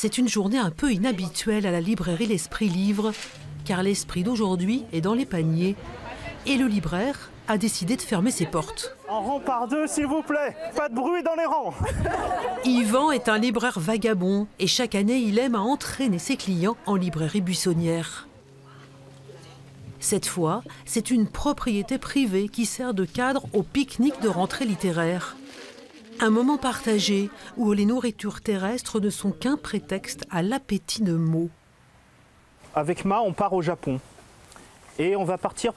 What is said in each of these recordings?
C'est une journée un peu inhabituelle à la librairie L'Esprit Livre, car l'esprit d'aujourd'hui est dans les paniers et le libraire a décidé de fermer ses portes. En rang par deux, s'il vous plaît, pas de bruit dans les rangs. Yvan est un libraire vagabond et chaque année il aime à entraîner ses clients en librairie buissonnière. Cette fois, c'est une propriété privée qui sert de cadre au pique-nique de rentrée littéraire. Un moment partagé où les nourritures terrestres ne sont qu'un prétexte à l'appétit de mots. Avec Ma, on part au Japon. Et on va partir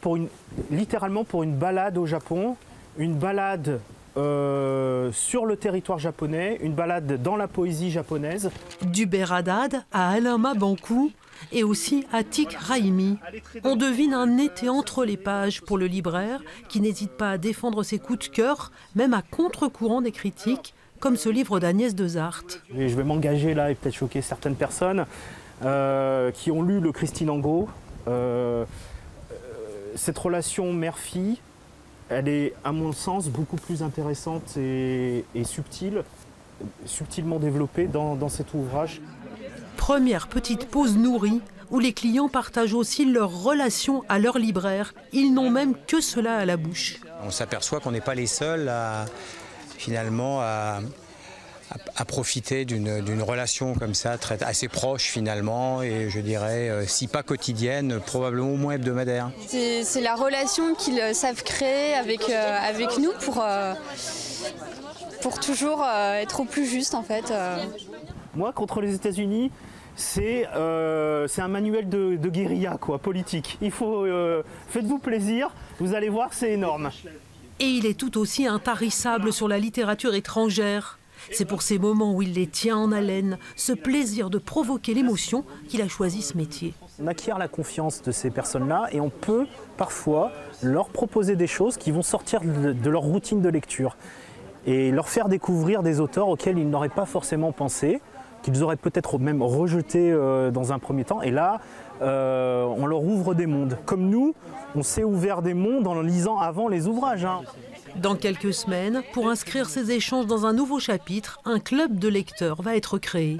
littéralement pour une balade au Japon. Une balade sur le territoire japonais, une balade dans la poésie japonaise. D'Hubert Haddad à Alain Mabankou et aussi à Tik Raimi. On devine un été entre les pages pour le libraire qui n'hésite pas à défendre ses coups de cœur, même à contre-courant des critiques, comme ce livre d'Agnès Dezartes. Et je vais m'engager là et peut-être choquer certaines personnes qui ont lu le Christine Angot. Cette relation mère-fille, elle est, à mon sens, beaucoup plus intéressante et subtilement développée dans cet ouvrage. Première petite pause nourrie, où les clients partagent aussi leur relation à leur libraire. Ils n'ont même que cela à la bouche. On s'aperçoit qu'on n'est pas les seuls finalement à profiter d'une relation comme ça, assez proche finalement, et je dirais, si pas quotidienne, probablement au moins hebdomadaire. C'est la relation qu'ils savent créer avec nous pour toujours être au plus juste en fait. Moi, contre les États-Unis, c'est un manuel de guérilla politique. Il faut faites-vous plaisir, vous allez voir, c'est énorme. Et il est tout aussi intarissable sur la littérature étrangère. C'est pour ces moments où il les tient en haleine, ce plaisir de provoquer l'émotion, qu'il a choisi ce métier. On acquiert la confiance de ces personnes-là et on peut parfois leur proposer des choses qui vont sortir de leur routine de lecture et leur faire découvrir des auteurs auxquels ils n'auraient pas forcément pensé, qu'ils auraient peut-être même rejetés dans un premier temps. Et là, on leur ouvre des mondes. Comme nous, on s'est ouvert des mondes en lisant avant les ouvrages. Dans quelques semaines, pour inscrire ces échanges dans un nouveau chapitre, un club de lecteurs va être créé.